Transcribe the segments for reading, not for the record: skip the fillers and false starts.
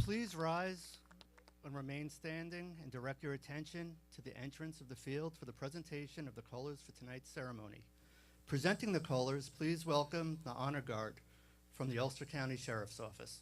Please rise and remain standing and direct your attention to the entrance of the field for the presentation of the colors for tonight's ceremony. Presenting the colors, please welcome the Honor Guard from the Ulster County Sheriff's Office.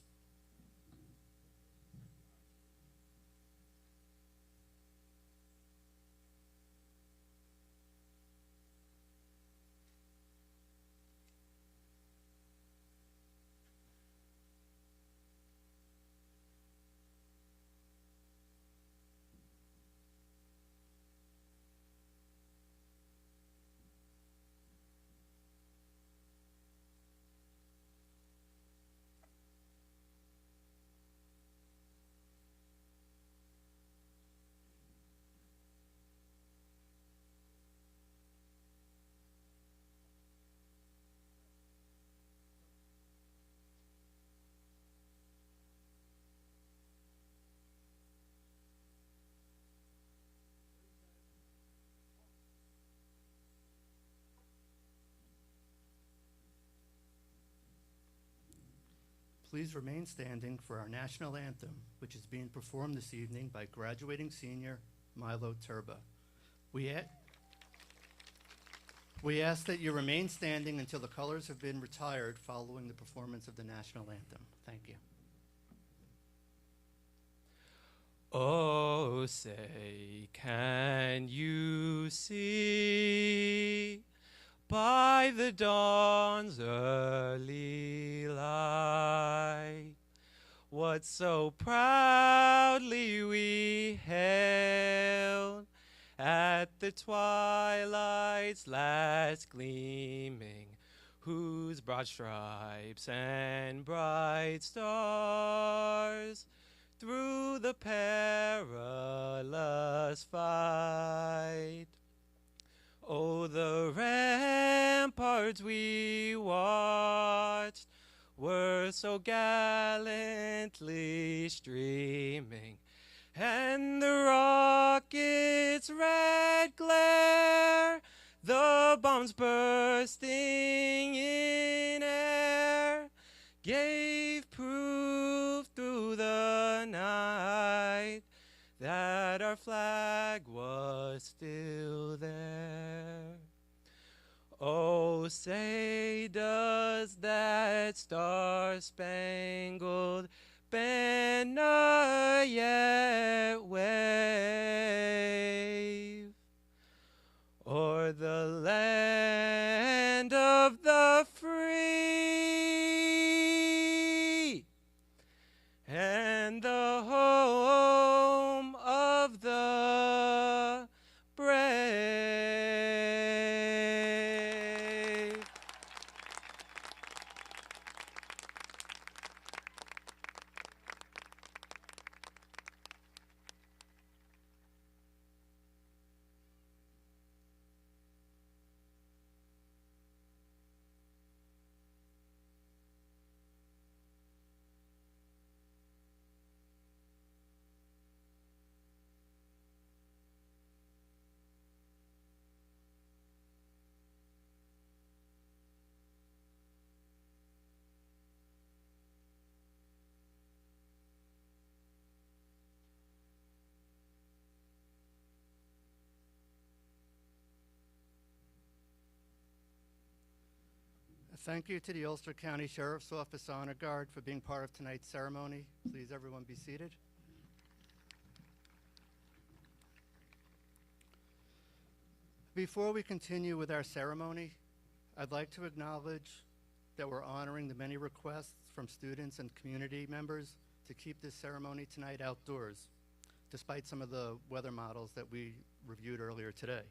Please remain standing for our national anthem, which is being performed this evening by graduating senior Milo Turba. We ask that you remain standing until the colors have been retired following the performance of the national anthem. Thank you. Oh, say, can you see by the dawn's early light what so proudly we hailed at the twilight's last gleaming, whose broad stripes and bright stars through the perilous fight. Oh, the ramparts we watched were so gallantly streaming, and the rocket's red glare, the bombs bursting in air, gave proof through the night that our flag was still there. Oh, say, does that star-spangled banner yet wave o'er the land of the free and the home of the brave? Thank you to the Ulster County Sheriff's Office Honor Guard for being part of tonight's ceremony. Please, everyone, be seated. Before we continue with our ceremony, I'd like to acknowledge that we're honoring the many requests from students and community members to keep this ceremony tonight outdoors, despite some of the weather models that we reviewed earlier today.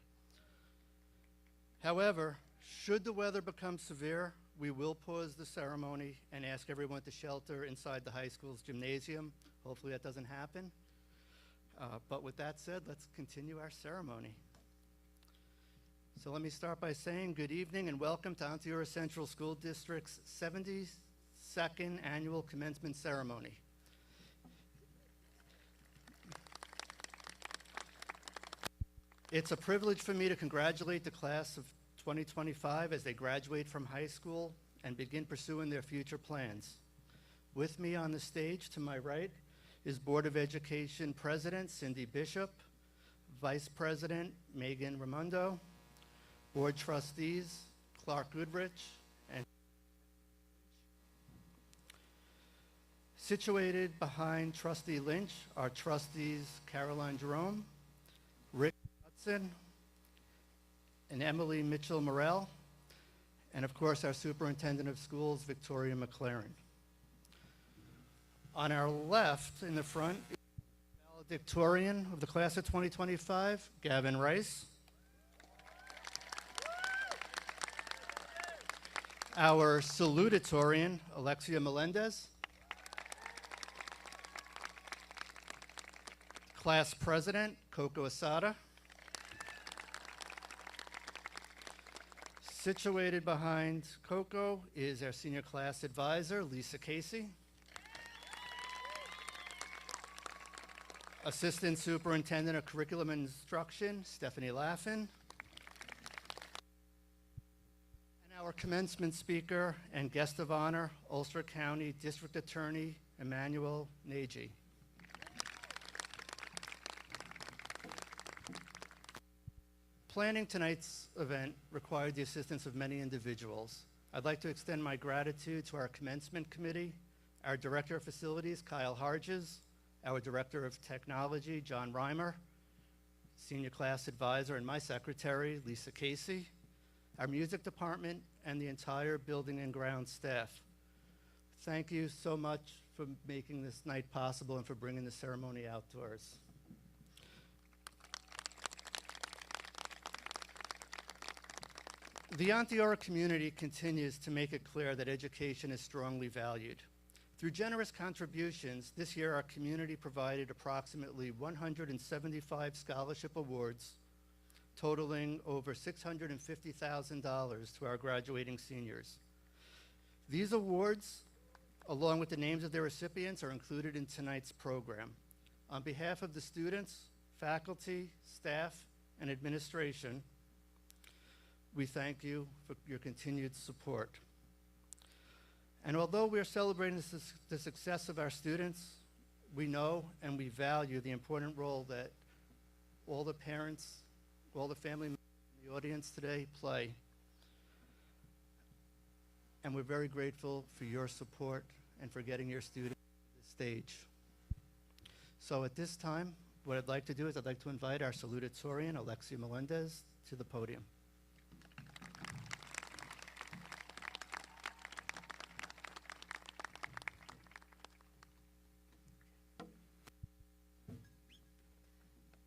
However, should the weather become severe, we will pause the ceremony and ask everyone to shelter inside the high school's gymnasium. Hopefully that doesn't happen. But with that said, let's continue our ceremony. So let me start by saying good evening and welcome to Onteora Central School District's 72nd Annual Commencement Ceremony. It's a privilege for me to congratulate the class of 2025 as they graduate from high school and begin pursuing their future plans. With me on the stage to my right is Board of Education President Cindy Bishop, Vice President Megan Raimondo, Board Trustees Clark Goodrich, and situated behind Trustee Lynch are Trustees Caroline Jerome, Rick Hudson, and Emily Mitchell-Morell, and of course our Superintendent of Schools, Victoria McLaren. On our left in the front is the Valedictorian of the class of 2025, Gavin Rice. Our Salutatorian, Alexia Melendez. Class President, Coco Asada. Situated behind Coco is our Senior Class Advisor, Lisa Casey. Assistant Superintendent of Curriculum and Instruction, Stephanie Laffin. And our commencement speaker and guest of honor, Ulster County District Attorney, Emmanuel Nagy. Planning tonight's event required the assistance of many individuals. I'd like to extend my gratitude to our commencement committee, our Director of Facilities, Kyle Harges, our Director of Technology, John Reimer, Senior Class Advisor and my Secretary, Lisa Casey, our Music Department, and the entire building and ground staff. Thank you so much for making this night possible and for bringing the ceremony outdoors. The Onteora community continues to make it clear that education is strongly valued. Through generous contributions, this year our community provided approximately 175 scholarship awards, totaling over $650,000 to our graduating seniors. These awards, along with the names of their recipients, are included in tonight's program. On behalf of the students, faculty, staff, and administration, we thank you for your continued support. And although we are celebrating the success of our students, we know and we value the important role that all the parents, all the family members in the audience today play. And we're very grateful for your support and for getting your students to this stage. So at this time, what I'd like to do is I'd like to invite our salutatorian, Alexia Melendez, to the podium.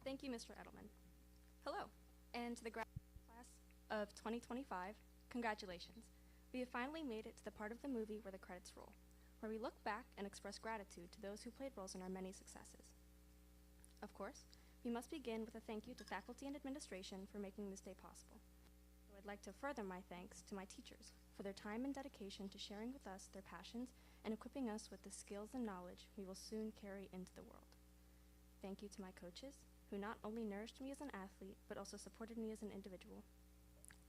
Thank you, Mr. Edelman. Hello, and to the graduating class of 2025, congratulations. We have finally made it to the part of the movie where the credits roll, where we look back and express gratitude to those who played roles in our many successes. Of course, we must begin with a thank you to faculty and administration for making this day possible. So I'd like to further my thanks to my teachers for their time and dedication to sharing with us their passions and equipping us with the skills and knowledge we will soon carry into the world. Thank you to my coaches, who not only nourished me as an athlete, but also supported me as an individual.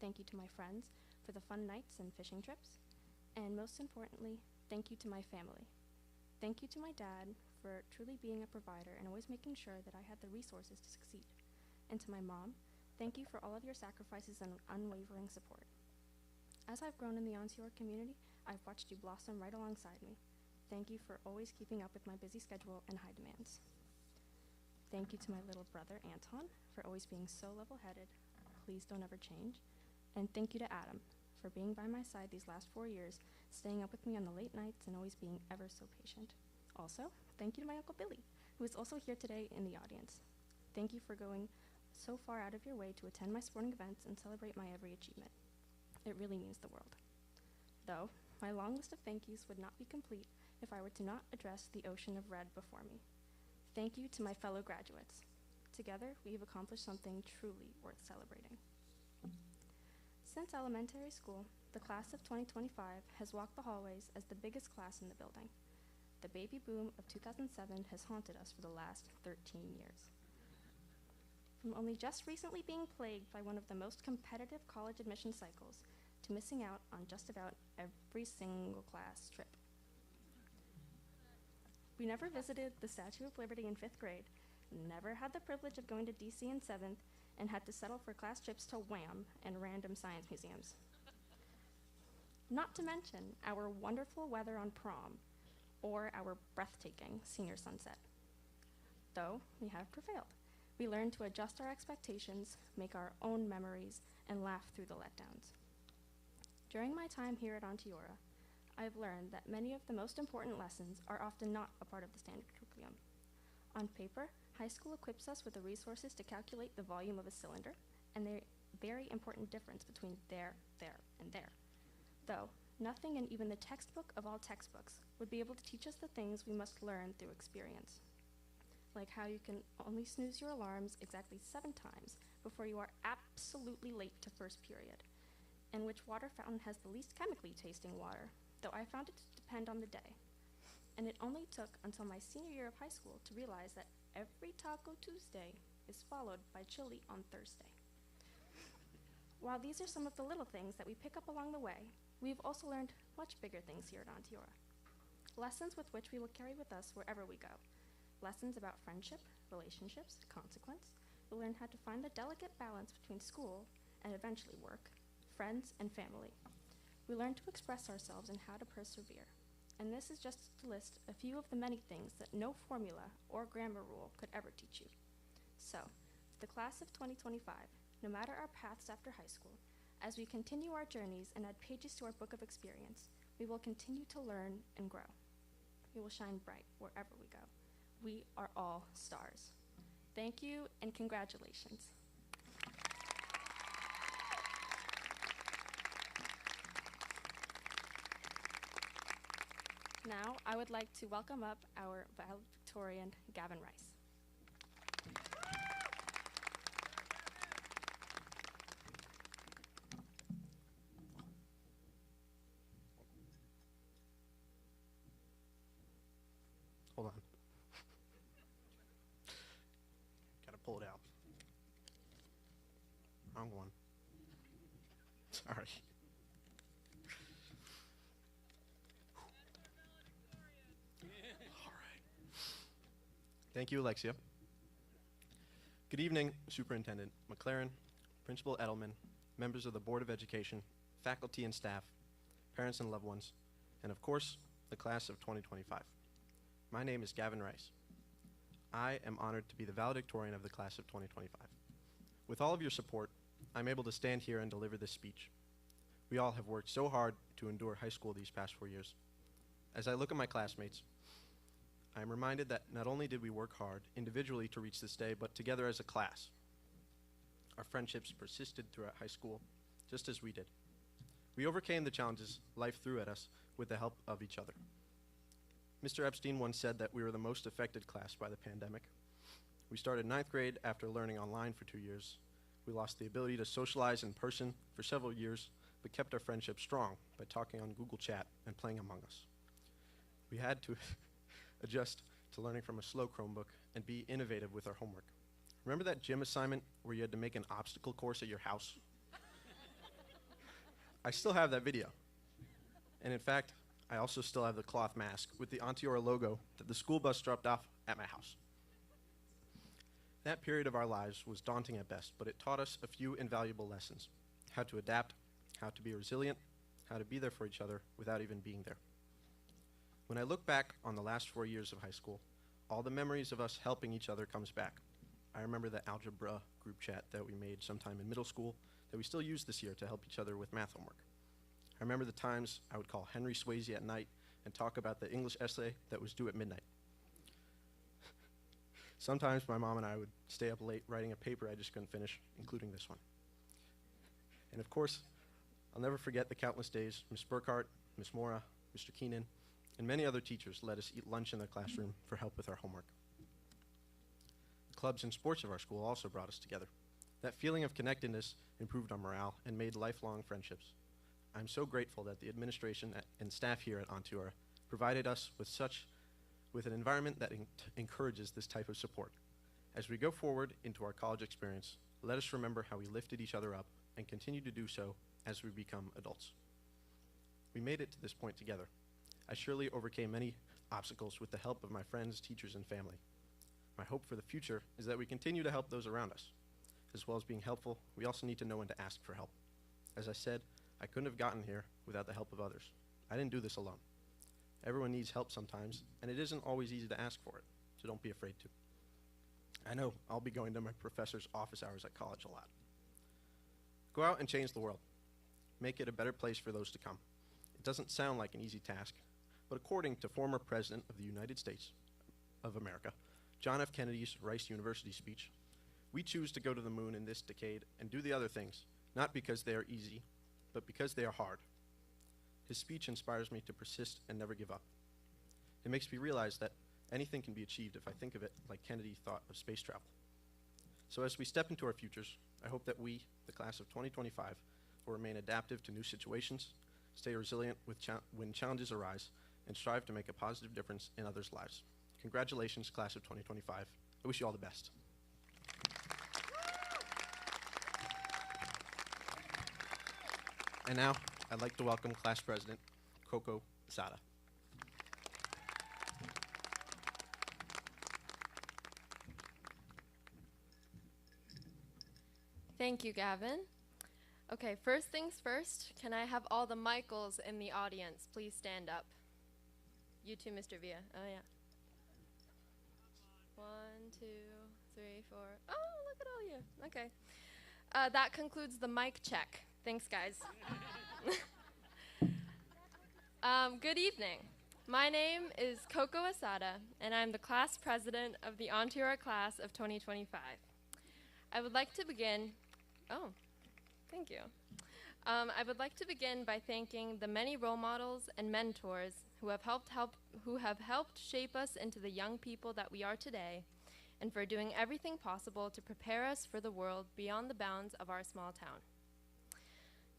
Thank you to my friends for the fun nights and fishing trips. And most importantly, thank you to my family. Thank you to my dad for truly being a provider and always making sure that I had the resources to succeed. And to my mom, thank you for all of your sacrifices and unwavering support. As I've grown in the Onteora community, I've watched you blossom right alongside me. Thank you for always keeping up with my busy schedule and high demands. Thank you to my little brother, Anton, for always being so level-headed. Please don't ever change. And thank you to Adam for being by my side these last 4 years, staying up with me on the late nights and always being ever so patient. Also, thank you to my Uncle Billy, who is also here today in the audience. Thank you for going so far out of your way to attend my sporting events and celebrate my every achievement. It really means the world. Though, my long list of thank yous would not be complete if I were to not address the ocean of red before me. Thank you to my fellow graduates. Together, we have accomplished something truly worth celebrating. Since elementary school, the class of 2025 has walked the hallways as the biggest class in the building. The baby boom of 2007 has haunted us for the last 13 years. From only just recently being plagued by one of the most competitive college admission cycles to missing out on just about every single class trip. We never visited the Statue of Liberty in 5th grade, never had the privilege of going to DC in 7th, and had to settle for class trips to Wham and random science museums. Not to mention our wonderful weather on prom, or our breathtaking senior sunset. Though we have prevailed. We learned to adjust our expectations, make our own memories, and laugh through the letdowns. During my time here at Onteora, I've learned that many of the most important lessons are often not a part of the standard curriculum. On paper, high school equips us with the resources to calculate the volume of a cylinder and the very important difference between there, and there. Though, nothing in even the textbook of all textbooks would be able to teach us the things we must learn through experience. Like how you can only snooze your alarms exactly 7 times before you are absolutely late to first period, and which water fountain has the least chemically tasting water, though I found it to depend on the day. And it only took until my senior year of high school to realize that every Taco Tuesday is followed by chili on Thursday. While these are some of the little things that we pick up along the way, we've also learned much bigger things here at Onteora. Lessons with which we will carry with us wherever we go. Lessons about friendship, relationships, consequence. We'll learn how to find the delicate balance between school and eventually work, friends, and family. We learn to express ourselves and how to persevere. And this is just to list a few of the many things that no formula or grammar rule could ever teach you. So, the class of 2025, no matter our paths after high school, as we continue our journeys and add pages to our book of experience, we will continue to learn and grow. We will shine bright wherever we go. We are all stars. Thank you and congratulations. Now, I would like to welcome up our valedictorian, Gavin Rice. Hold on. Gotta pull it out. Wrong one. Sorry. All right. Thank you, Alexia. Good evening, Superintendent McLaren, Principal Edelman, members of the Board of Education, faculty and staff, parents and loved ones, and of course, the class of 2025. My name is Gavin Rice. I am honored to be the valedictorian of the class of 2025. With all of your support, I'm able to stand here and deliver this speech. We all have worked so hard to endure high school these past 4 years. As I look at my classmates, I am reminded that not only did we work hard individually to reach this day, but together as a class. Our friendships persisted throughout high school, just as we did. We overcame the challenges life threw at us with the help of each other. Mr. Epstein once said that we were the most affected class by the pandemic. We started 9th grade after learning online for 2 years. We lost the ability to socialize in person for several years, but kept our friendship strong by talking on Google Chat and playing Among Us. We had to adjust to learning from a slow Chromebook and be innovative with our homework. Remember that gym assignment where you had to make an obstacle course at your house? I still have that video. And in fact, I also still have the cloth mask with the Onteora logo that the school bus dropped off at my house. That period of our lives was daunting at best, but it taught us a few invaluable lessons: how to adapt, how to be resilient, how to be there for each other without even being there. When I look back on the last 4 years of high school, all the memories of us helping each other comes back. I remember the algebra group chat that we made sometime in middle school that we still use this year to help each other with math homework. I remember the times I would call Henry Swayze at night and talk about the English essay that was due at midnight. Sometimes my mom and I would stay up late writing a paper I just couldn't finish, including this one. And of course, I'll never forget the countless days Ms. Burkhart, Ms. Mora, Mr. Keenan, and many other teachers let us eat lunch in the classroom for help with our homework. The clubs and sports of our school also brought us together. That feeling of connectedness improved our morale and made lifelong friendships. I'm so grateful that the administration and staff here at Onteora provided us with an environment that encourages this type of support. As we go forward into our college experience, let us remember how we lifted each other up and continue to do so as we become adults. We made it to this point together. I surely overcame many obstacles with the help of my friends, teachers, and family. My hope for the future is that we continue to help those around us. As well as being helpful, we also need to know when to ask for help. As I said, I couldn't have gotten here without the help of others. I didn't do this alone. Everyone needs help sometimes, and it isn't always easy to ask for it, so don't be afraid to. I know I'll be going to my professor's office hours at college a lot. Go out and change the world. Make it a better place for those to come. It doesn't sound like an easy task, but according to former President of the United States of America, John F. Kennedy's Rice University speech, we choose to go to the moon in this decade and do the other things, not because they are easy, but because they are hard. His speech inspires me to persist and never give up. It makes me realize that anything can be achieved if I think of it like Kennedy thought of space travel. So as we step into our futures, I hope that we, the class of 2025, will remain adaptive to new situations, stay resilient when challenges arise, and strive to make a positive difference in others' lives. Congratulations, class of 2025. I wish you all the best. And now, I'd like to welcome Class President Coco Asada. Thank you, Gavin. Okay, first things first, can I have all the Michaels in the audience please stand up? You too, Mr. Villa. Oh, yeah. 1, 2, 3, 4. Oh, look at all you. Okay. That concludes the mic check. Thanks, guys. Good evening. My name is Coco Asada, and I'm the class president of the Onteora class of 2025. I would like to begin. Oh, thank you. I would like to begin by thanking the many role models and mentors who have helped shape us into the young people that we are today, and for doing everything possible to prepare us for the world beyond the bounds of our small town.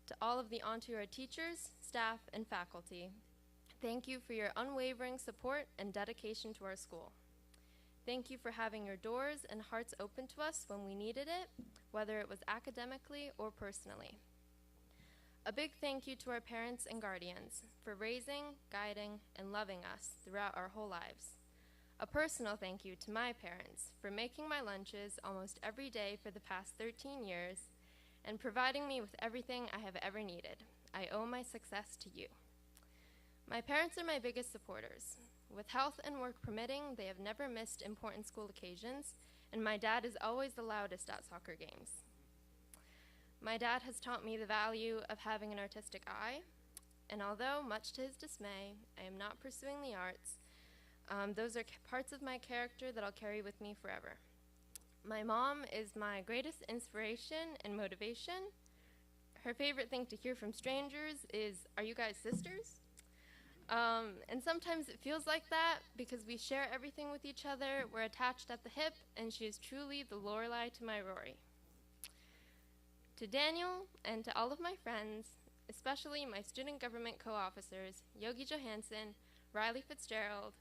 To all of the Onteora teachers, staff, and faculty, thank you for your unwavering support and dedication to our school. Thank you for having your doors and hearts open to us when we needed it, whether it was academically or personally. A big thank you to our parents and guardians for raising, guiding, and loving us throughout our whole lives. A personal thank you to my parents for making my lunches almost every day for the past 13 years and providing me with everything I have ever needed. I owe my success to you. My parents are my biggest supporters. With health and work permitting, they have never missed important school occasions, and my dad is always the loudest at soccer games. My dad has taught me the value of having an artistic eye, and although, much to his dismay, I am not pursuing the arts, those are parts of my character that I'll carry with me forever. My mom is my greatest inspiration and motivation. Her favorite thing to hear from strangers is, "Are you guys sisters?" And sometimes it feels like that because we share everything with each other, we're attached at the hip, and she is truly the Lorelei to my Rory. To Daniel and to all of my friends, especially my student government co-officers, Yogi Johansson, Riley Fitzgerald,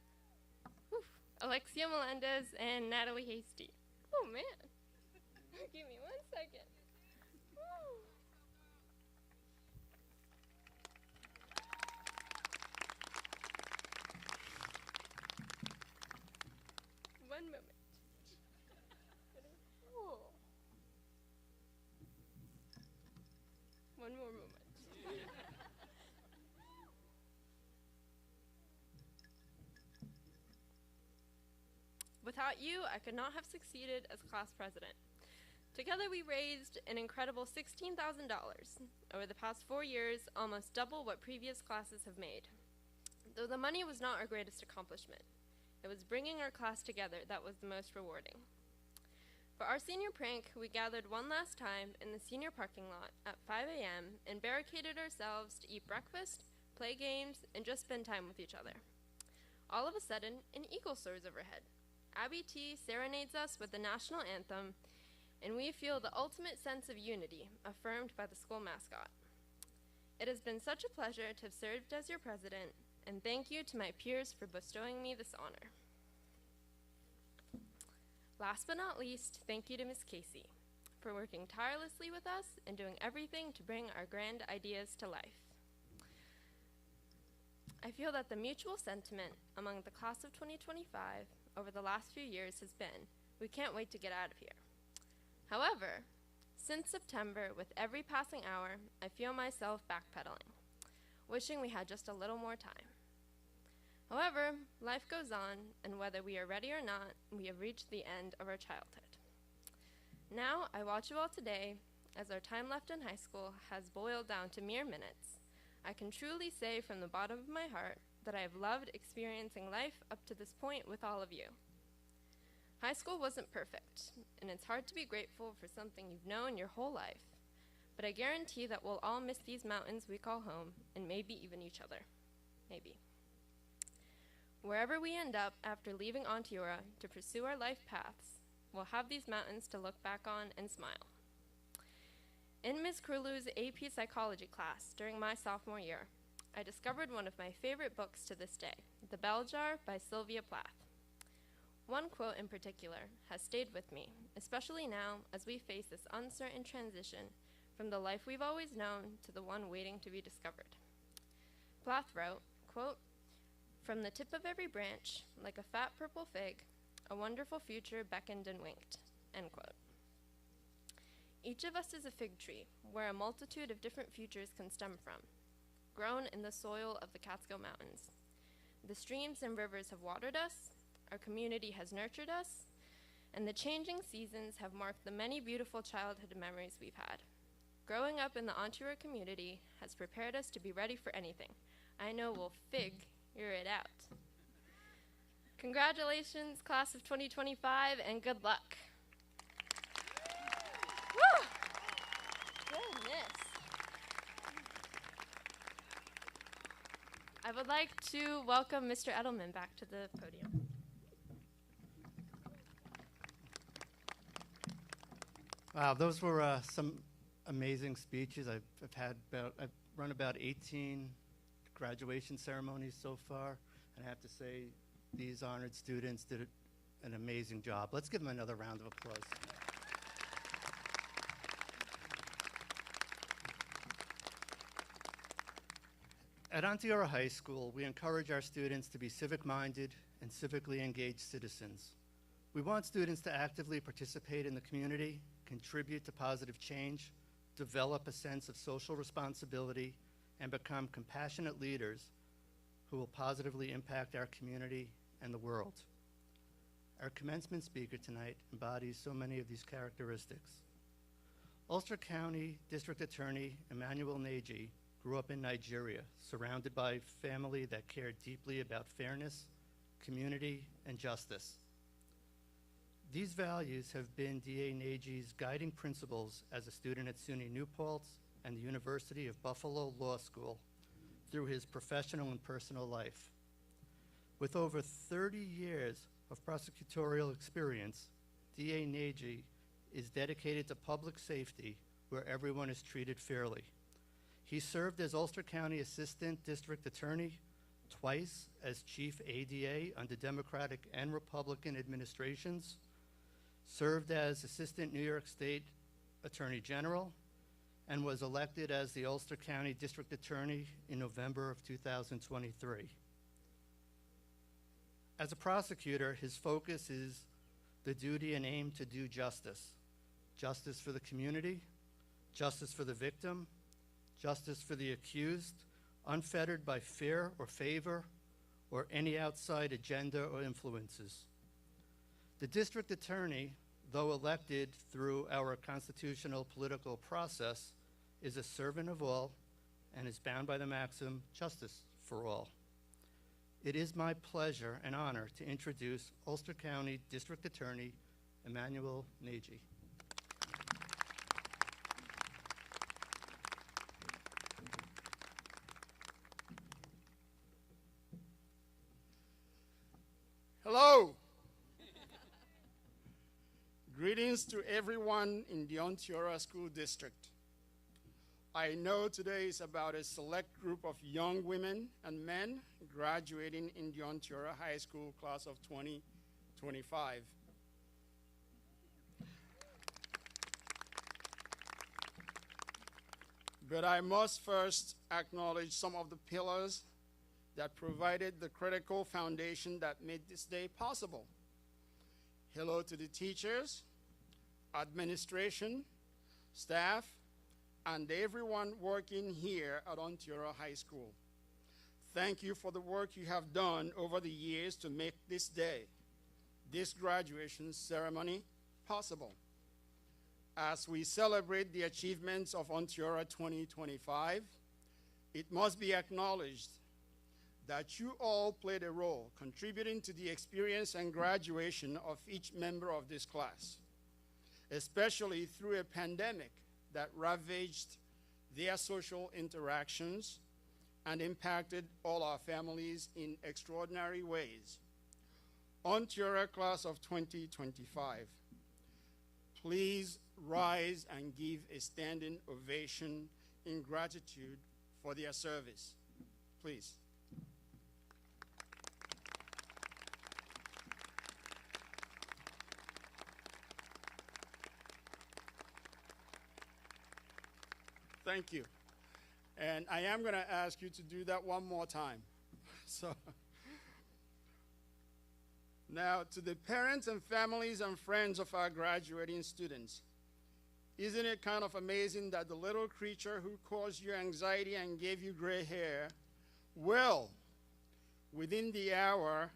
Alexia Melendez, and Natalie Hasty. Oh man, give me 1 second. Woo. One moment. Whoa. One more moment. Without you, I could not have succeeded as class president. Together we raised an incredible $16,000. Over the past 4 years, almost double what previous classes have made. Though the money was not our greatest accomplishment, it was bringing our class together that was the most rewarding. For our senior prank, we gathered one last time in the senior parking lot at 5 a.m. and barricaded ourselves to eat breakfast, play games, and just spend time with each other. All of a sudden, an eagle soars overhead. Abby T serenades us with the national anthem, and we feel the ultimate sense of unity affirmed by the school mascot. It has been such a pleasure to have served as your president, and thank you to my peers for bestowing me this honor. Last but not least, thank you to Ms. Casey for working tirelessly with us and doing everything to bring our grand ideas to life. I feel that the mutual sentiment among the class of 2025 over the last few years has been, we can't wait to get out of here. However, since September, with every passing hour, I feel myself backpedaling, wishing we had just a little more time. However, life goes on, and whether we are ready or not, we have reached the end of our childhood. Now, I watch you all today, as our time left in high school has boiled down to mere minutes. I can truly say from the bottom of my heart that I have loved experiencing life up to this point with all of you. High school wasn't perfect, and it's hard to be grateful for something you've known your whole life, but I guarantee that we'll all miss these mountains we call home, and maybe even each other. Maybe. Wherever we end up after leaving Onteora to pursue our life paths, we'll have these mountains to look back on and smile. In Ms. Krulu's AP Psychology class during my sophomore year, I discovered one of my favorite books to this day, The Bell Jar by Sylvia Plath. One quote in particular has stayed with me, especially now as we face this uncertain transition from the life we've always known to the one waiting to be discovered. Plath wrote, quote, "From the tip of every branch, like a fat purple fig, a wonderful future beckoned and winked," end quote. Each of us is a fig tree, where a multitude of different futures can stem from, grown in the soil of the Catskill Mountains. The streams and rivers have watered us, our community has nurtured us, and the changing seasons have marked the many beautiful childhood memories we've had. Growing up in the Onteora community has prepared us to be ready for anything. I know we'll figure it out. Congratulations, class of 2025, and good luck. Woo! Goodness. I would like to welcome Mr. Edelman back to the podium. Wow, those were some amazing speeches. I've run about 18 graduation ceremonies so far, and I have to say these honored students did an amazing job. Let's give them another round of applause. At Onteora High School, we encourage our students to be civic-minded and civically engaged citizens. We want students to actively participate in the community, contribute to positive change, develop a sense of social responsibility, and become compassionate leaders who will positively impact our community and the world. Our commencement speaker tonight embodies so many of these characteristics. Ulster County District Attorney Emmanuel Neji grew up in Nigeria, surrounded by a family that cared deeply about fairness, community, and justice. These values have been D.A. Neji's guiding principles as a student at SUNY New Paltz and the University of Buffalo Law School through his professional and personal life. With over 30 years of prosecutorial experience, D.A. Neji is dedicated to public safety where everyone is treated fairly. He served as Ulster County Assistant District Attorney, twice as Chief ADA under Democratic and Republican administrations, served as Assistant New York State Attorney General, and was elected as the Ulster County District Attorney in November of 2023. As a prosecutor, his focus is the duty and aim to do justice. Justice for the community, justice for the victim, justice for the accused, unfettered by fear or favor or any outside agenda or influences. The district attorney, though elected through our constitutional political process, is a servant of all and is bound by the maxim, justice for all. It is my pleasure and honor to introduce Ulster County District Attorney Emmanuel Neji. Hello. Greetings to everyone in the Onteora School District. I know today is about a select group of young women and men graduating in the Onteora High School class of 2025. But I must first acknowledge some of the pillars that provided the critical foundation that made this day possible. Hello to the teachers, administration, staff, and everyone working here at Onteora High School. Thank you for the work you have done over the years to make this day, this graduation ceremony, possible. As we celebrate the achievements of Onteora 2025, it must be acknowledged that you all played a role contributing to the experience and graduation of each member of this class, especially through a pandemic that ravaged their social interactions and impacted all our families in extraordinary ways. Onteora class of 2025, please rise and give a standing ovation in gratitude for their service. Please. Thank you. And I am going to ask you to do that one more time. So, now to the parents and families and friends of our graduating students, isn't it kind of amazing that the little creature who caused you anxiety and gave you gray hair will, within the hour,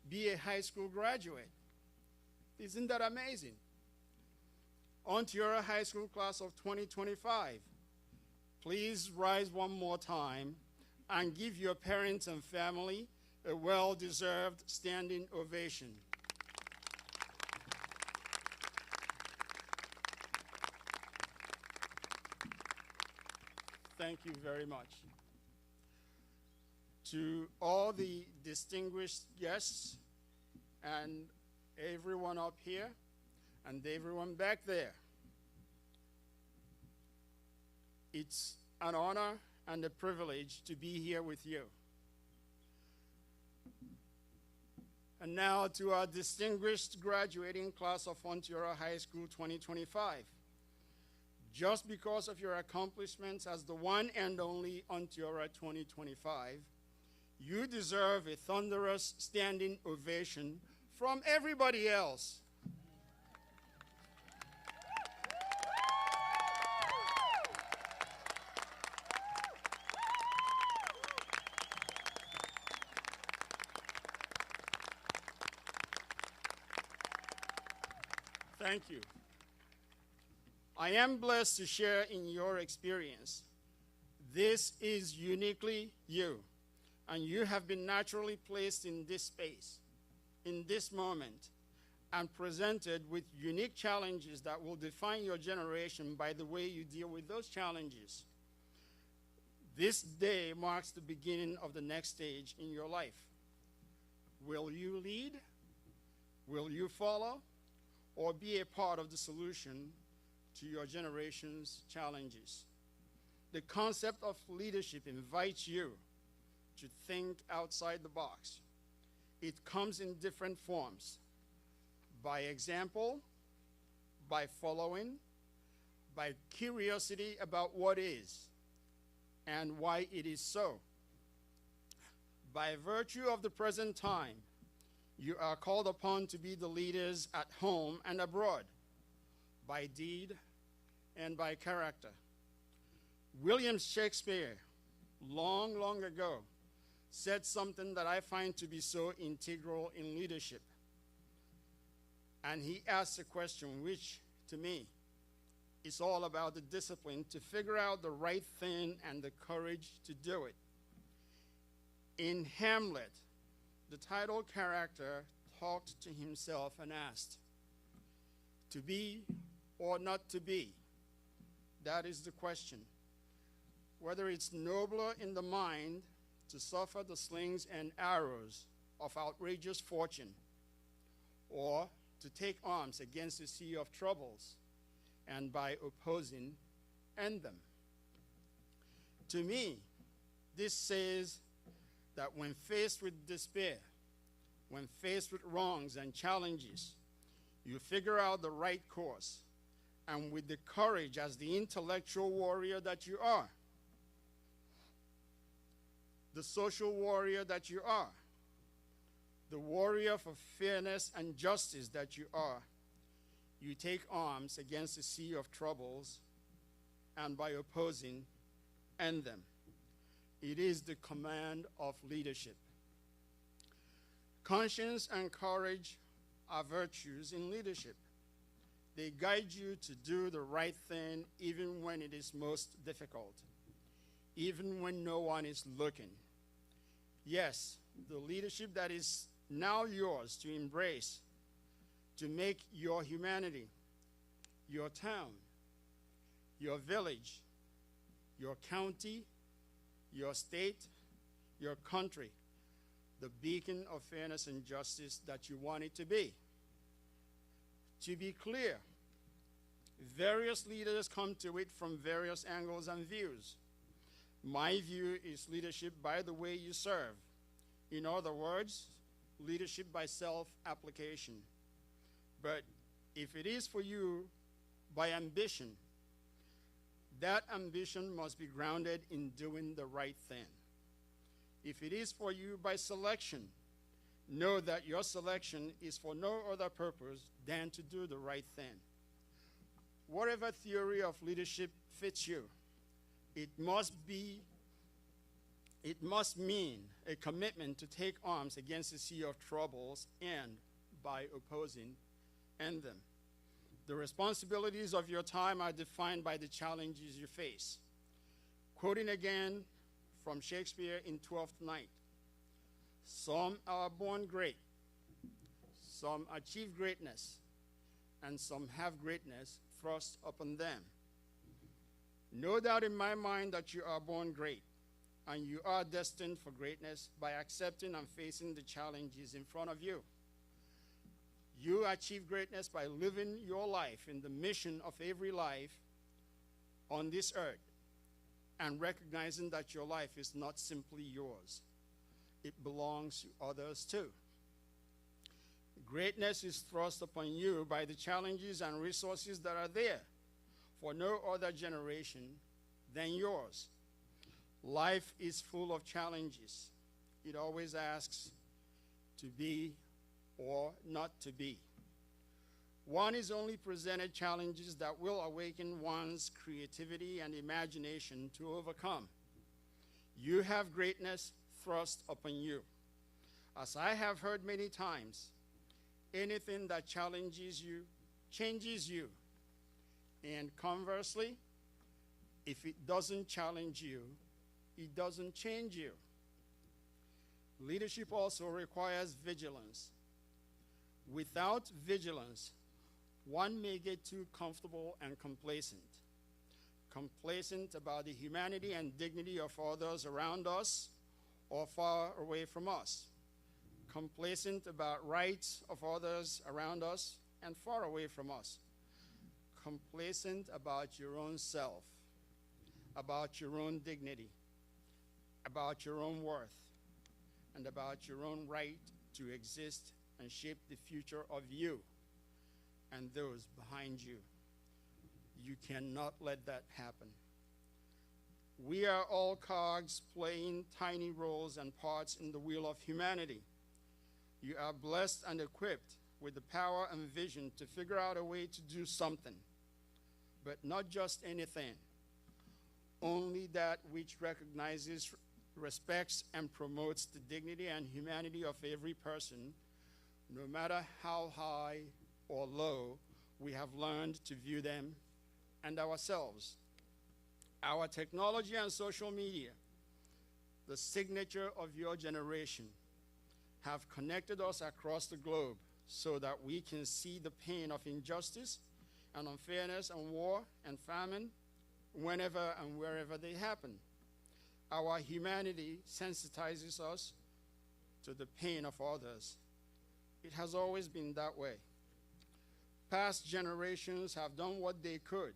be a high school graduate? Isn't that amazing? Onteora High School class of 2025, please rise one more time and give your parents and family a well-deserved standing ovation. Thank you very much. To all the distinguished guests and everyone up here and everyone back there, it's an honor and a privilege to be here with you. And now to our distinguished graduating class of Onteora High School 2025. Just because of your accomplishments as the one and only Onteora 2025, you deserve a thunderous standing ovation from everybody else. Thank you. I am blessed to share in your experience. This is uniquely you, and you have been naturally placed in this space, in this moment, and presented with unique challenges that will define your generation by the way you deal with those challenges. This day marks the beginning of the next stage in your life. Will you lead? Will you follow? Or be a part of the solution to your generation's challenges? The concept of leadership invites you to think outside the box. It comes in different forms: by example, by following, by curiosity about what is and why it is so. By virtue of the present time, you are called upon to be the leaders at home and abroad, by deed and by character. William Shakespeare, long, long ago, said something that I find to be so integral in leadership. And he asked a question which, to me, is all about the discipline to figure out the right thing and the courage to do it. In Hamlet, the title character talked to himself and asked, "To be or not to be?" That is the question. Whether it's nobler in the mind to suffer the slings and arrows of outrageous fortune, or to take arms against a sea of troubles, and by opposing, end them. To me, this says that when faced with despair, when faced with wrongs and challenges, you figure out the right course, and with the courage as the intellectual warrior that you are, the social warrior that you are, the warrior for fairness and justice that you are, you take arms against a sea of troubles, and by opposing, end them. It is the command of leadership. Conscience and courage are virtues in leadership. They guide you to do the right thing even when it is most difficult, even when no one is looking. Yes, the leadership that is now yours to embrace, to make your humanity, your town, your village, your county, your state, your country, the beacon of fairness and justice that you want it to be. To be clear, various leaders come to it from various angles and views. My view is leadership by the way you serve. In other words, leadership by self-application. But if it is for you by ambition, that ambition must be grounded in doing the right thing. If it is for you by selection, know that your selection is for no other purpose than to do the right thing. Whatever theory of leadership fits you, it must mean a commitment to take arms against a sea of troubles and, by opposing, end them. The responsibilities of your time are defined by the challenges you face. Quoting again from Shakespeare in Twelfth Night, some are born great, some achieve greatness, and some have greatness thrust upon them. No doubt in my mind that you are born great, and you are destined for greatness by accepting and facing the challenges in front of you. You achieve greatness by living your life in the mission of every life on this earth and recognizing that your life is not simply yours. It belongs to others too. Greatness is thrust upon you by the challenges and resources that are there for no other generation than yours. Life is full of challenges. It always asks to be or not to be. One is only presented challenges that will awaken one's creativity and imagination to overcome. You have greatness thrust upon you. As I have heard many times, anything that challenges you changes you. And conversely, if it doesn't challenge you, it doesn't change you. Leadership also requires vigilance. Without vigilance, one may get too comfortable and complacent. Complacent about the humanity and dignity of others around us or far away from us. Complacent about rights of others around us and far away from us. Complacent about your own self, about your own dignity, about your own worth, and about your own right to exist and shape the future of you and those behind you. You cannot let that happen. We are all cogs playing tiny roles and parts in the wheel of humanity. You are blessed and equipped with the power and vision to figure out a way to do something, but not just anything, only that which recognizes, respects, and promotes the dignity and humanity of every person, no matter how high or low we have learned to view them and ourselves. Our technology and social media, the signature of your generation, have connected us across the globe so that we can see the pain of injustice and unfairness and war and famine whenever and wherever they happen. Our humanity sensitizes us to the pain of others. It has always been that way. Past generations have done what they could,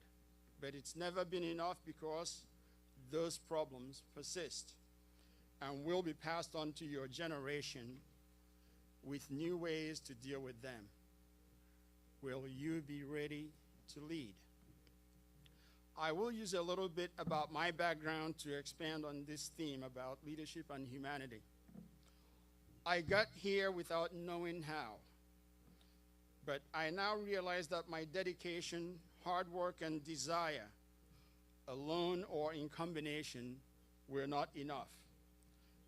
but it's never been enough because those problems persist and will be passed on to your generation with new ways to deal with them. Will you be ready to lead? I will use a little bit about my background to expand on this theme about leadership and humanity. I got here without knowing how, but I now realize that my dedication, hard work, and desire, alone or in combination, were not enough.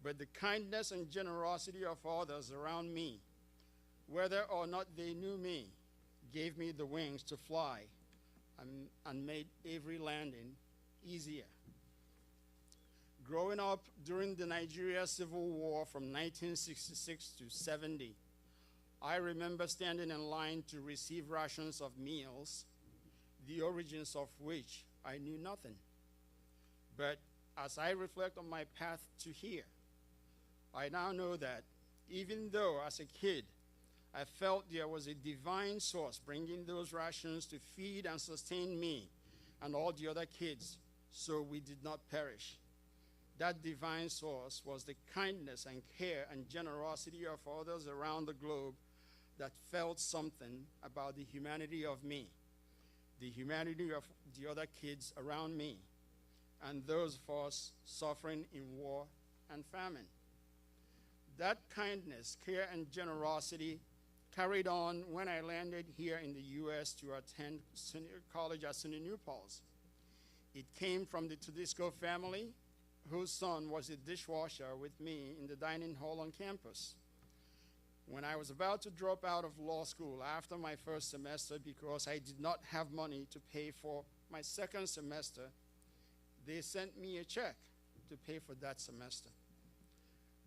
But the kindness and generosity of others around me, whether or not they knew me, gave me the wings to fly and made every landing easier. Growing up during the Nigeria Civil War from 1966 to 70, I remember standing in line to receive rations of meals, the origins of which I knew nothing. But as I reflect on my path to here, I now know that even though as a kid I felt there was a divine source bringing those rations to feed and sustain me and all the other kids so we did not perish, that divine source was the kindness and care and generosity of others around the globe that felt something about the humanity of me, the humanity of the other kids around me, and those of us suffering in war and famine. That kindness, care, and generosity carried on when I landed here in the U.S. to attend college at SUNY New Paltz. It came from the Tedesco family, whose son was a dishwasher with me in the dining hall on campus. When I was about to drop out of law school after my first semester because I did not have money to pay for my second semester, they sent me a check to pay for that semester.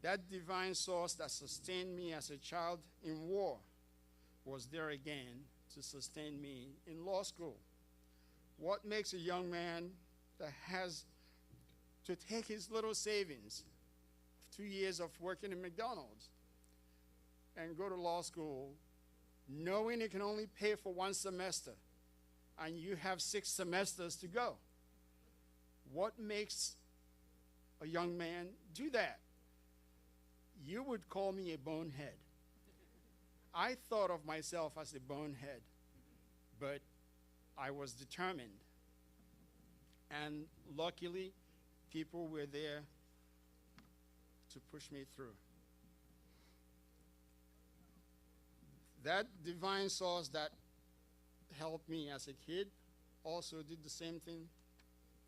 That divine source that sustained me as a child in war was there again to sustain me in law school. What makes a young man that has to take his little savings, 2 years of working in McDonald's, and go to law school, knowing it can only pay for one semester, and you have 6 semesters to go? What makes a young man do that? You would call me a bonehead. I thought of myself as a bonehead, but I was determined. And luckily, people were there to push me through. That divine source that helped me as a kid also did the same thing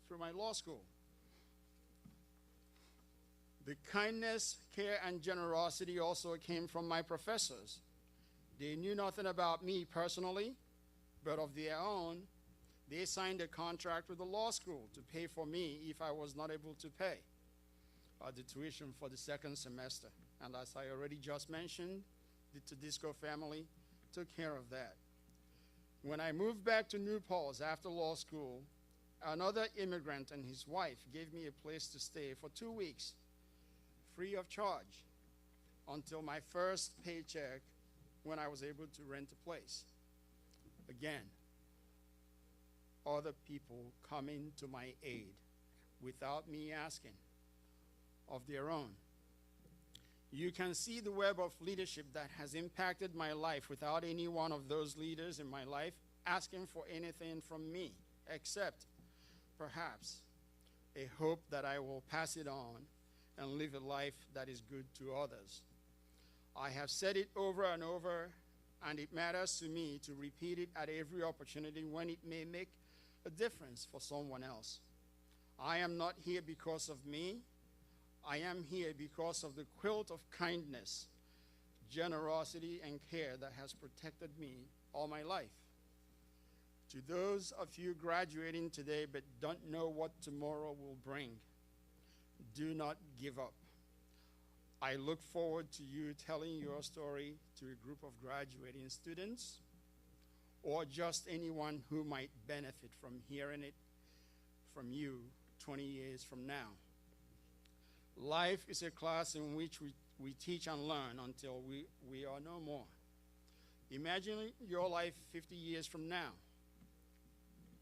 through my law school. The kindness, care, and generosity also came from my professors. They knew nothing about me personally, but of their own, they signed a contract with the law school to pay for me if I was not able to pay the tuition for the second semester. And as I already just mentioned, the Tedesco family took care of that. When I moved back to New Paltz after law school, another immigrant and his wife gave me a place to stay for 2 weeks, free of charge, until my first paycheck when I was able to rent a place. Again, other people coming to my aid without me asking, of their own. You can see the web of leadership that has impacted my life without any one of those leaders in my life asking for anything from me, except perhaps a hope that I will pass it on and live a life that is good to others. I have said it over and over, and it matters to me to repeat it at every opportunity when it may make a difference for someone else. I am not here because of me. I am here because of the quilt of kindness, generosity, and care that has protected me all my life. To those of you graduating today but don't know what tomorrow will bring, do not give up. I look forward to you telling your story to a group of graduating students or just anyone who might benefit from hearing it from you 20 years from now. Life is a class in which we teach and learn until we are no more. Imagine your life 50 years from now.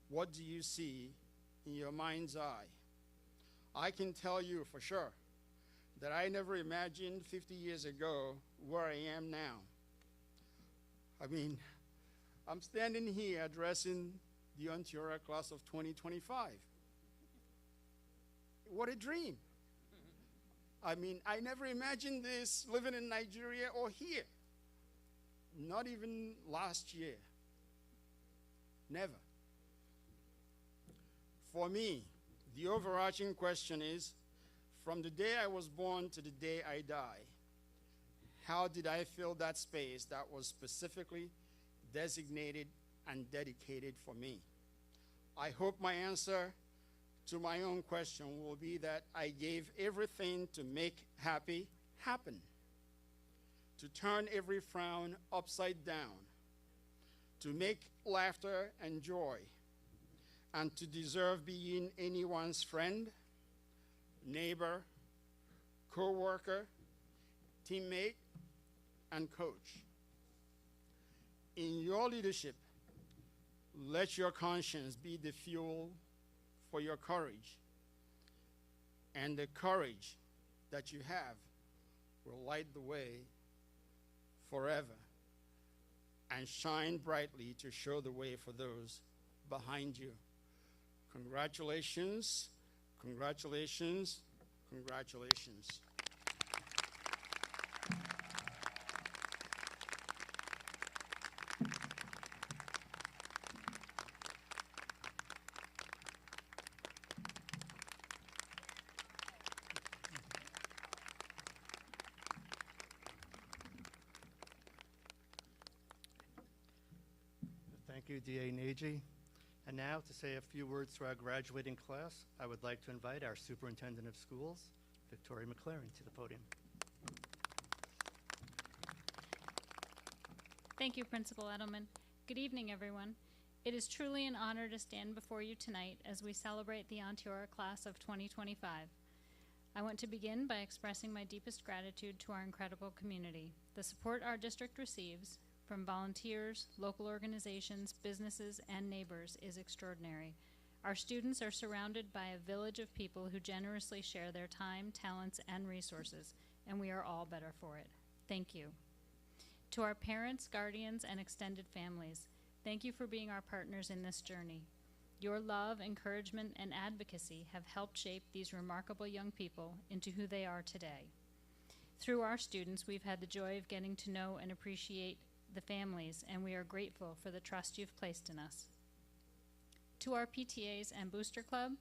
What do you see in your mind's eye? I can tell you for sure that I never imagined 50 years ago where I am now. I mean, I'm standing here addressing the Onteora class of 2025. What a dream. I mean, I never imagined this living in Nigeria or here. Not even last year. Never. For me, the overarching question is, from the day I was born to the day I die, how did I fill that space that was specifically designated and dedicated for me? I hope my answer to my own question will be that I gave everything to make happy happen, to turn every frown upside down, to make laughter and joy, and to deserve being anyone's friend, neighbor, co-worker, teammate, and coach. In your leadership, let your conscience be the fuel for your courage, and the courage that you have will light the way forever and shine brightly to show the way for those behind you. Congratulations, congratulations, congratulations. Thank you, D.A. Nagy. And now, to say a few words to our graduating class, I would like to invite our Superintendent of Schools, Victoria McLaren, to the podium. Thank you, Principal Edelman. Good evening, everyone. It is truly an honor to stand before you tonight as we celebrate the Onteora class of 2025. I want to begin by expressing my deepest gratitude to our incredible community. The support our district receives from volunteers, local organizations, businesses, and neighbors is extraordinary. Our students are surrounded by a village of people who generously share their time, talents, and resources, and we are all better for it. Thank you. To our parents, guardians, and extended families, thank you for being our partners in this journey. Your love, encouragement, and advocacy have helped shape these remarkable young people into who they are today. Through our students, we've had the joy of getting to know and appreciate the families, and we are grateful for the trust you've placed in us. To our PTAs and Booster Club,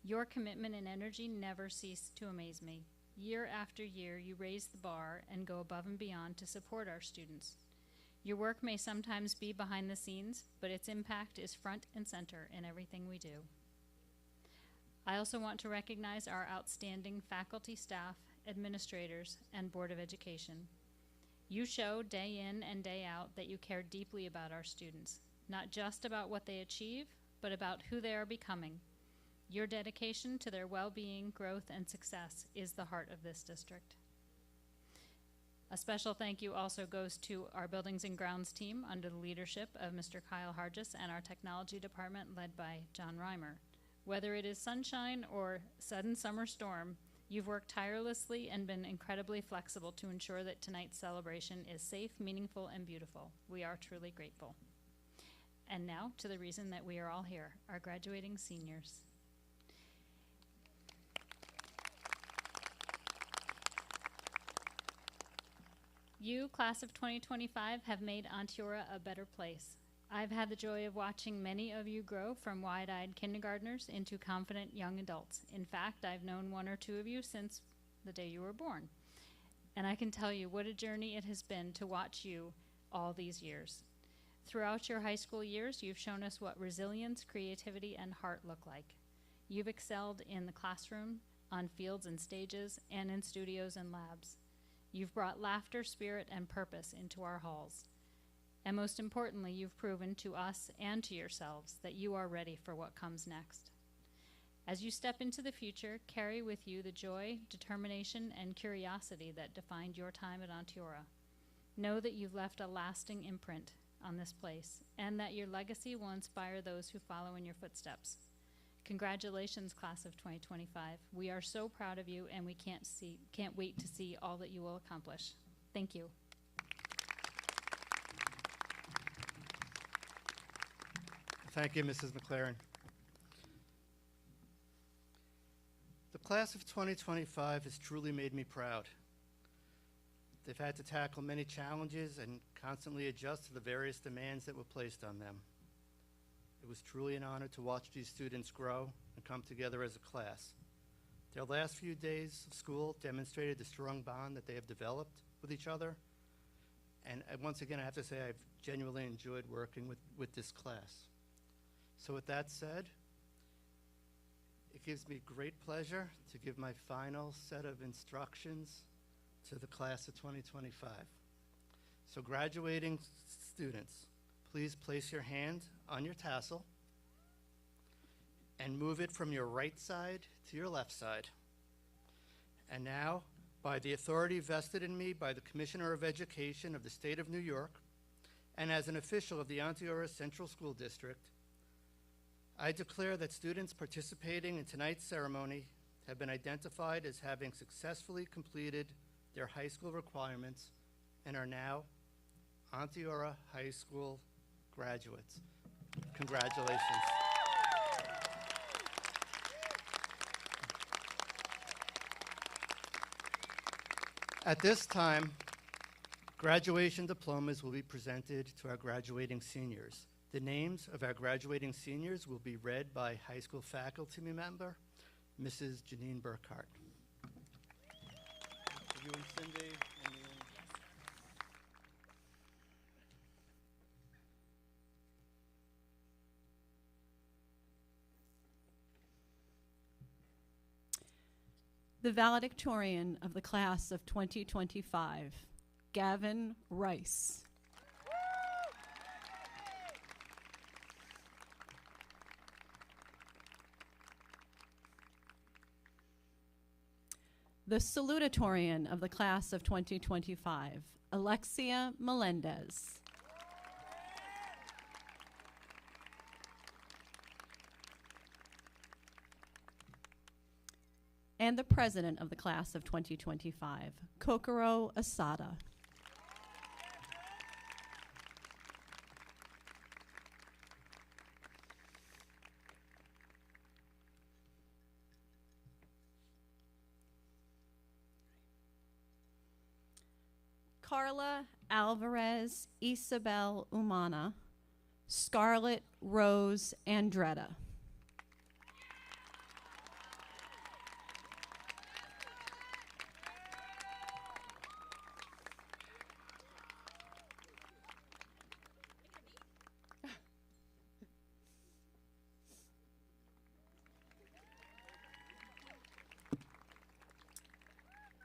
your commitment and energy never cease to amaze me. Year after year, you raise the bar and go above and beyond to support our students. Your work may sometimes be behind the scenes, but its impact is front and center in everything we do. I also want to recognize our outstanding faculty, staff, administrators, and Board of Education. You show day in and day out that you care deeply about our students, not just about what they achieve, but about who they are becoming. Your dedication to their well-being, growth, and success is the heart of this district. A special thank you also goes to our Buildings and Grounds team under the leadership of Mr. Kyle Hargis and our Technology Department led by John Reimer. Whether it is sunshine or sudden summer storm, you've worked tirelessly and been incredibly flexible to ensure that tonight's celebration is safe, meaningful, and beautiful. We are truly grateful. And now to the reason that we are all here, our graduating seniors. You, class of 2025, have made Onteora a better place. I've had the joy of watching many of you grow from wide-eyed kindergartners into confident young adults. In fact, I've known one or two of you since the day you were born. And I can tell you what a journey it has been to watch you all these years. Throughout your high school years, you've shown us what resilience, creativity, and heart look like. You've excelled in the classroom, on fields and stages, and in studios and labs. You've brought laughter, spirit, and purpose into our halls. And most importantly, you've proven to us and to yourselves that you are ready for what comes next. As you step into the future, carry with you the joy, determination, and curiosity that defined your time at Onteora. Know that you've left a lasting imprint on this place, and that your legacy will inspire those who follow in your footsteps. Congratulations, class of 2025. We are so proud of you, and we can't wait to see all that you will accomplish. Thank you. Thank you, Mrs. McLaren. The class of 2025 has truly made me proud. They've had to tackle many challenges and constantly adjust to the various demands that were placed on them. It was truly an honor to watch these students grow and come together as a class. Their last few days of school demonstrated the strong bond that they have developed with each other. And once again, I have to say I've genuinely enjoyed working with this class. So with that said, it gives me great pleasure to give my final set of instructions to the class of 2025. So graduating students, please place your hand on your tassel and move it from your right side to your left side. And now, by the authority vested in me by the Commissioner of Education of the State of New York, and as an official of the Onteora Central School District, I declare that students participating in tonight's ceremony have been identified as having successfully completed their high school requirements and are now Onteora High School graduates. Congratulations. At this time, graduation diplomas will be presented to our graduating seniors. The names of our graduating seniors will be read by high school faculty member, Mrs. Janine Burkhart. You and Cindy and you. The valedictorian of the class of 2025, Gavin Rice. The salutatorian of the class of 2025, Alexia Melendez. And the president of the class of 2025, Kokoro Asada. Carla Alvarez Isabel Umana, Scarlett Rose Andretta.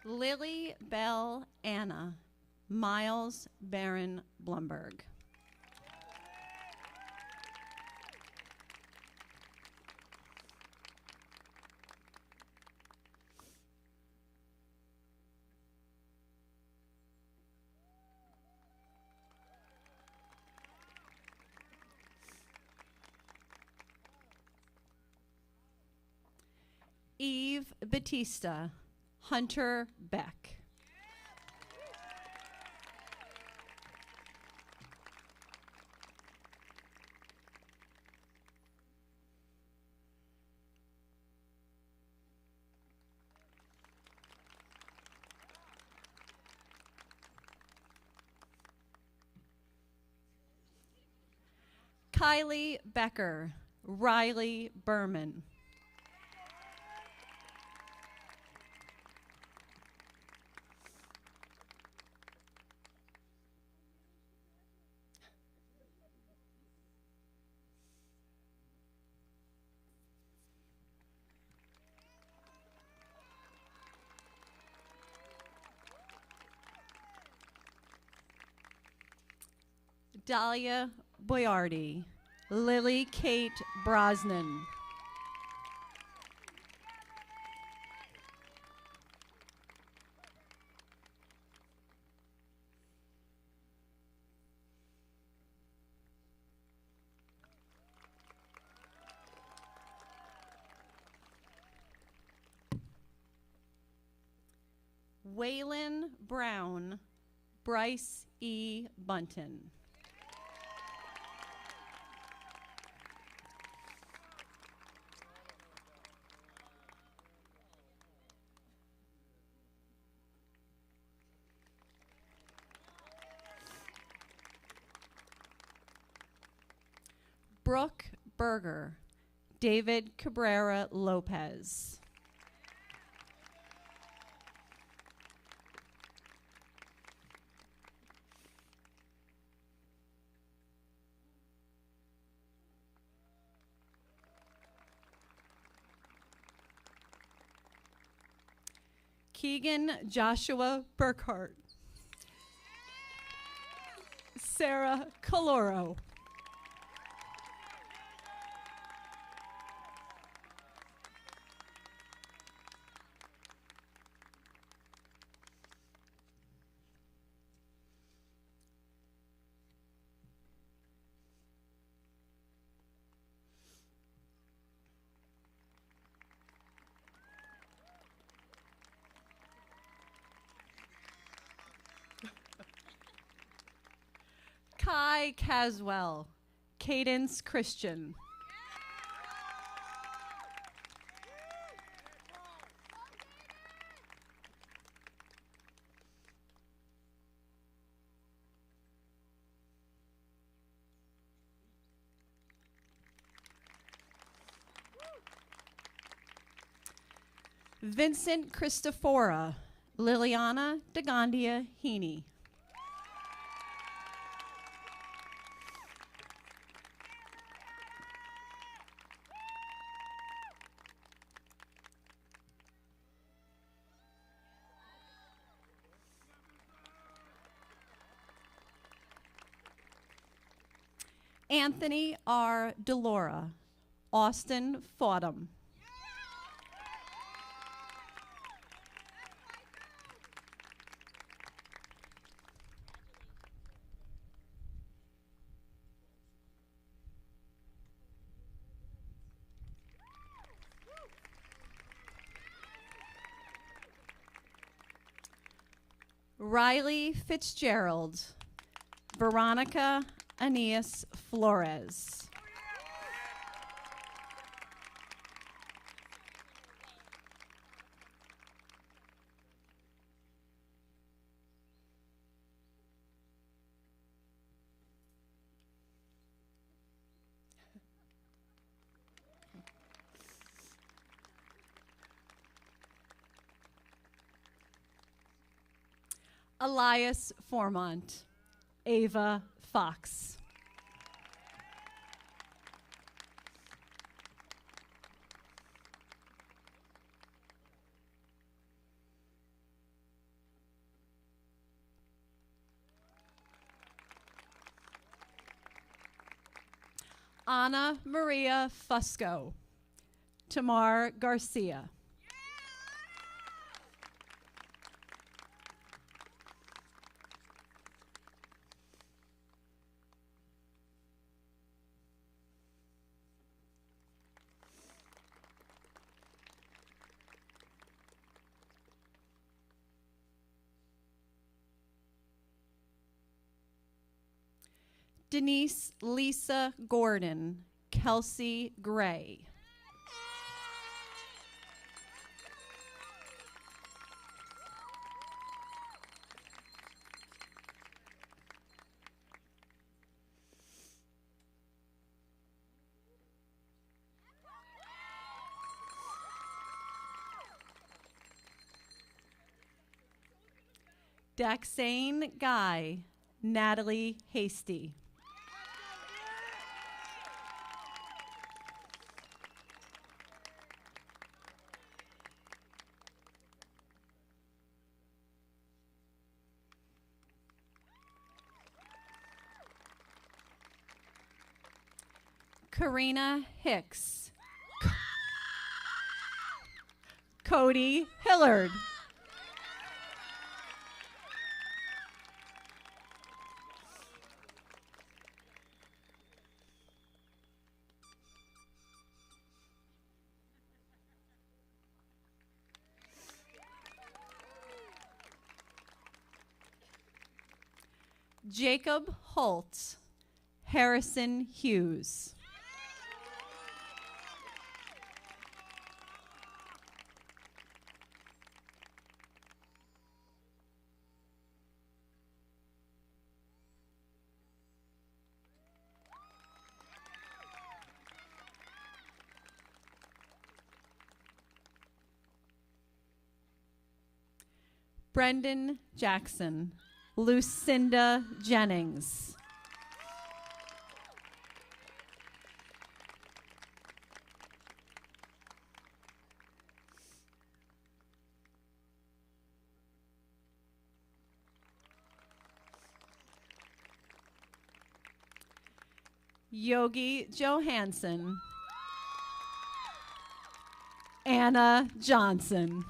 Lily Bell Anna, Miles Barron Blumberg. Eve Batista, Hunter Beck. Kylie Becker, Riley Berman. Dahlia Boyardi, Lily Kate Brosnan. Waylon Brown, Bryce E. Bunton. Brooke Berger, David Cabrera Lopez. Keegan Joshua Burkhart. Sarah Caloro. Kai Caswell, Cadence Christian. Vincent Christofora, Liliana DeGandia Heaney. Anthony R. Delora, Austin Faughtum. Riley Fitzgerald, Veronica Aeneas Flores. Elias Formont, Ava Fox. Ana Maria Fusco, Tamar Garcia. Denise Lisa Gordon, Kelsey Gray. Daxane Guy, Natalie Hasty. Karina Hicks. Cody Hillard. Jacob Holt, Harrison Hughes. Brendan Jackson, Lucinda Jennings, Yogi Johansson, Anna Johnson,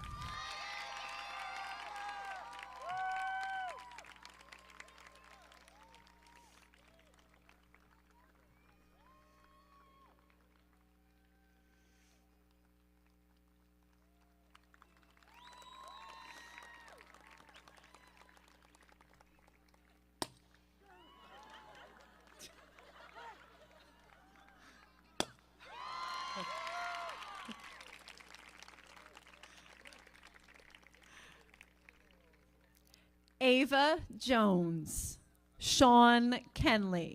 Ava Jones, Sean Kenley,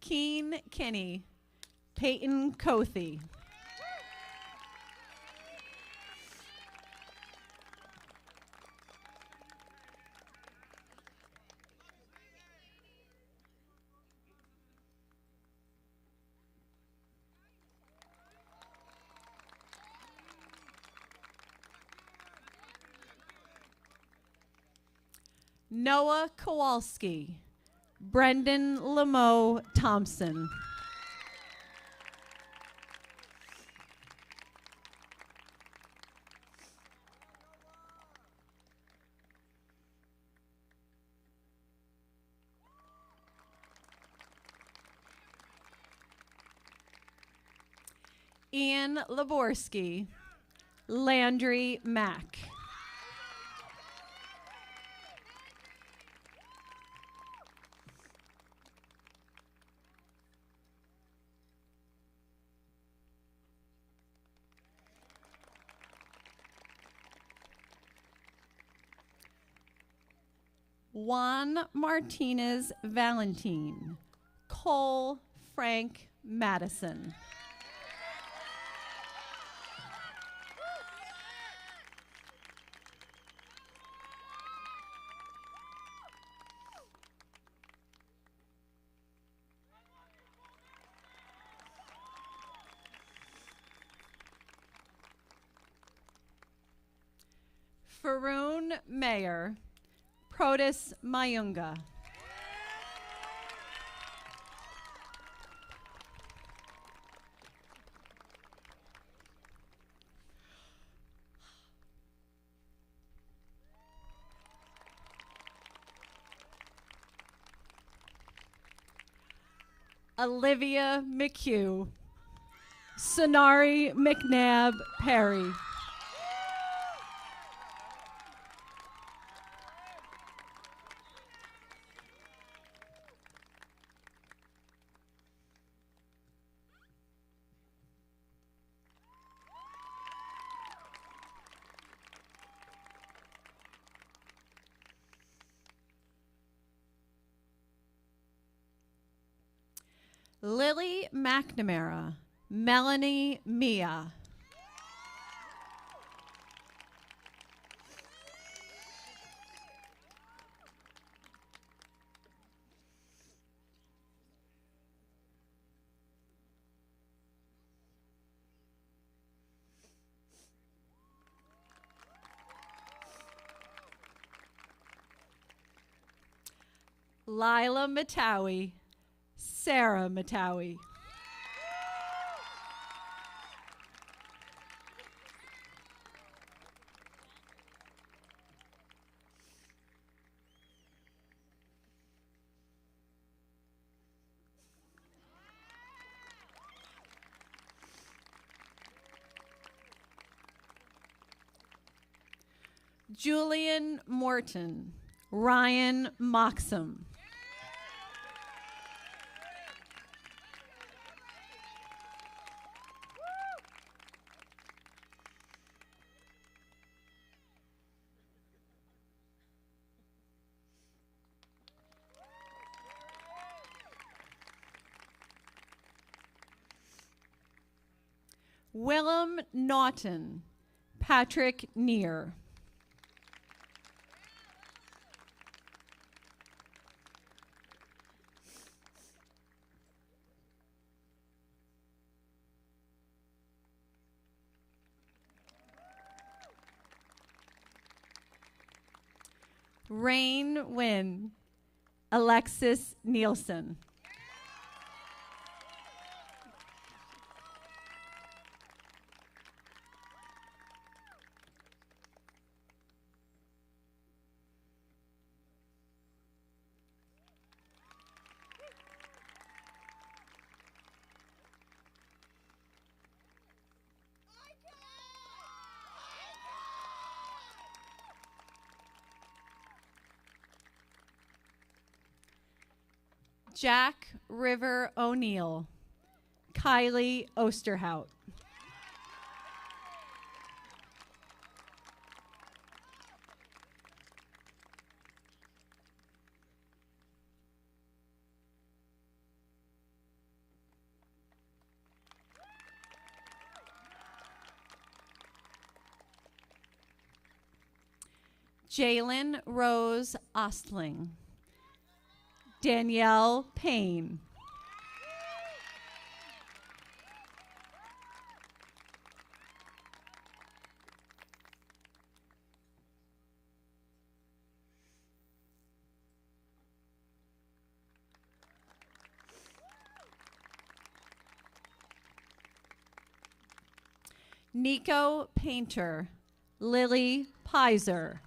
Keen Kinney, Peyton Cothy, Noah Kowalski, Brendan Lameau Thompson, Ian Laborski, Landry Mack, Juan Martinez Valentine, Cole Frank Madison, Faroon Mayer, Protus Mayunga, Olivia McHugh, Sonari McNabb Perry, Lily McNamara, Melanie Mia, Lila Matawi, Sarah Matawi, Julian Morton, Ryan Moxham, Willem Naughton, Patrick Neer. Rain Wynn, Alexis Nielsen. Jack River O'Neill, Kylie Osterhout. Jalen Rose Ostling, Danielle Payne. Nico Painter, Lily Pizer.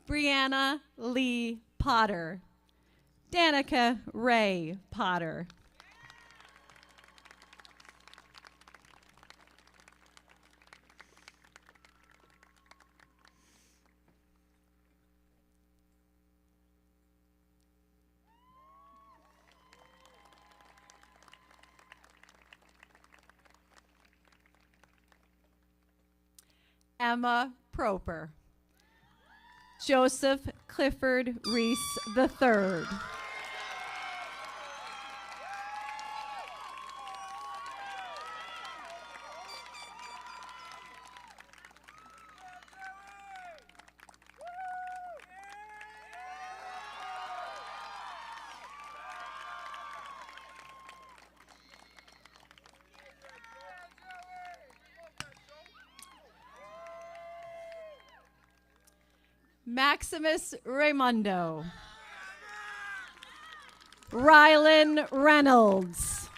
Brianna Lee Potter, Danica Ray Potter. Emma Proper, Joseph Clifford Reese III. Maximus Raimundo, Rylan Reynolds,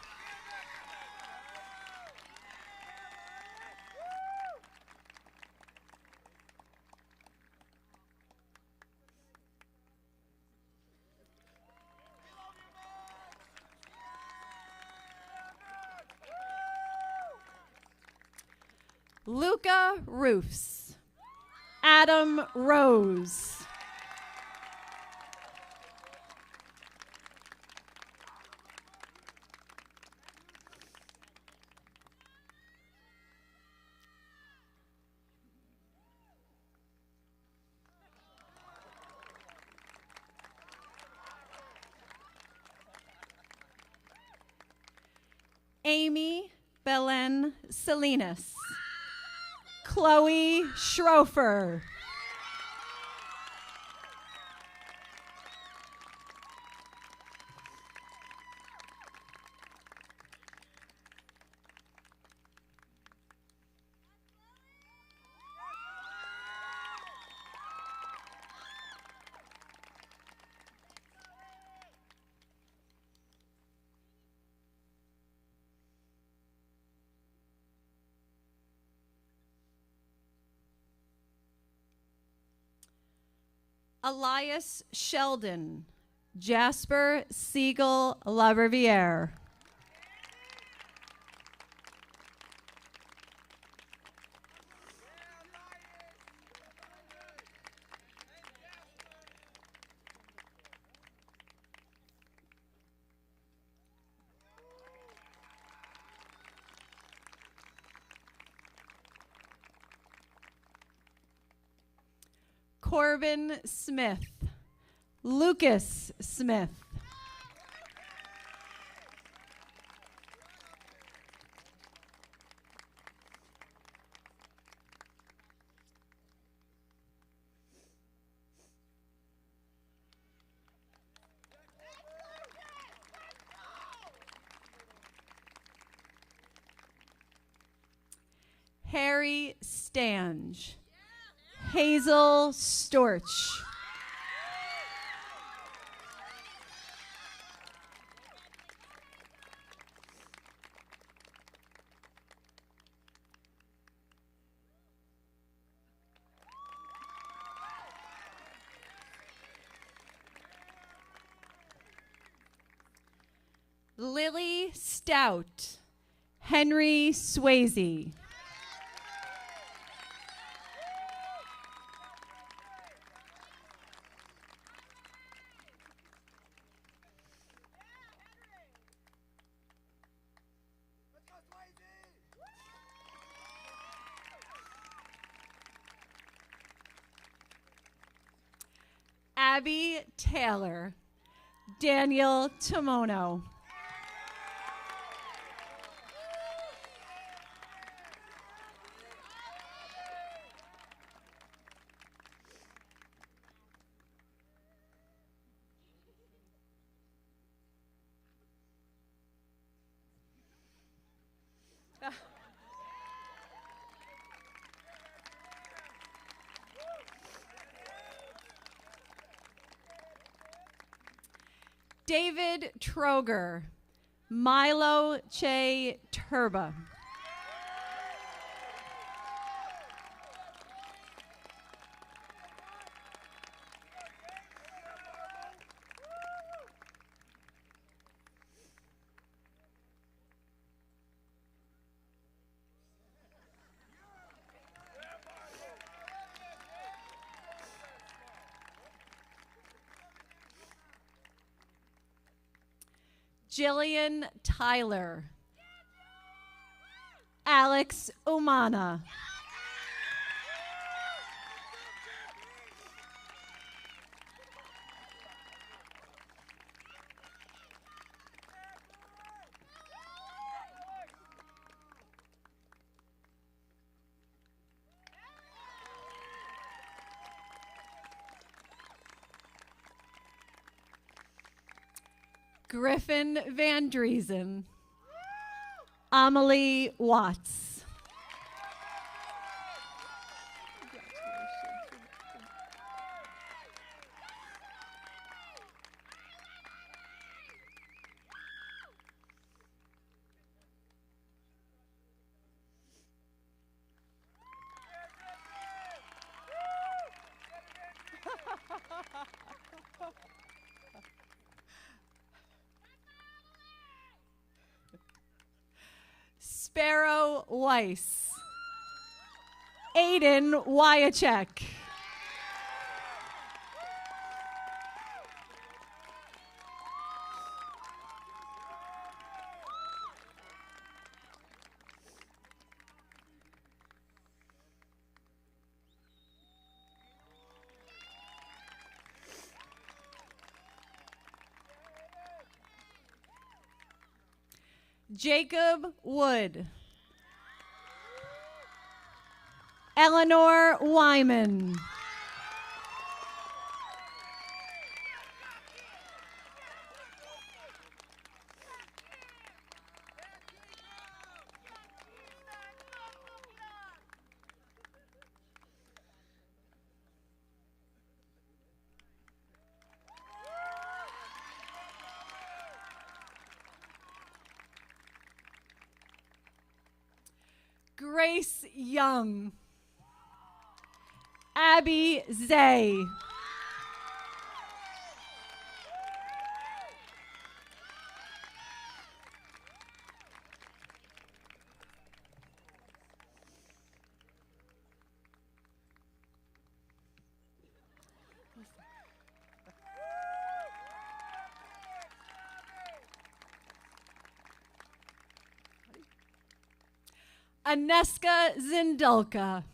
Luca Roofs, Adam Rose, Amy Belen Salinas, Chloe Schrofer, Elias Sheldon, Jasper Siegel LaRiviere, Corbin Smith. Lucas Smith. Harry Stange. Hazel Storch. Lily Stout. Henry Swayze. Abby Taylor. Daniel Tomono. David Troger. Milo Che Turba. Jillian Tyler. Alex Umana. Griffin Van Driesen. Amelie Watts. Sparrow Weiss. Aiden Wyachek. Jacob Wood. Eleanor Wyman. Grace Young. Abby Zay. Aneska Zindulka.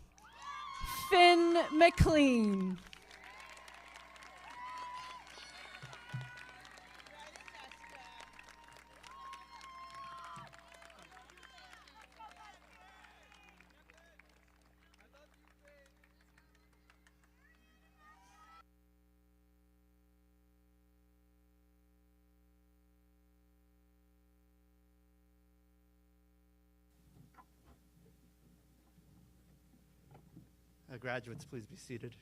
Finn McLean. Graduates, please be seated.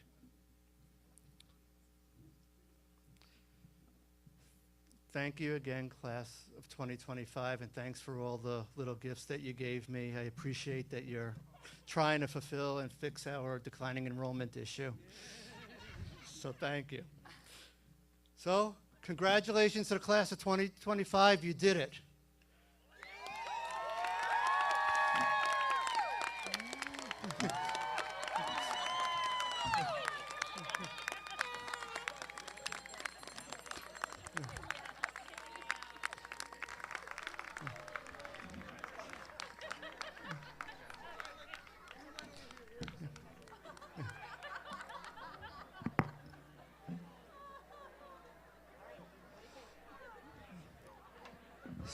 Thank you again, class of 2025, and thanks for all the little gifts that you gave me. I appreciate that you're trying to fulfill and fix our declining enrollment issue. So thank you. So congratulations to the class of 2025. You did it.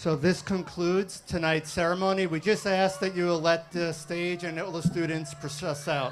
So this concludes tonight's ceremony. We just ask that you will let the stage and all the students process out.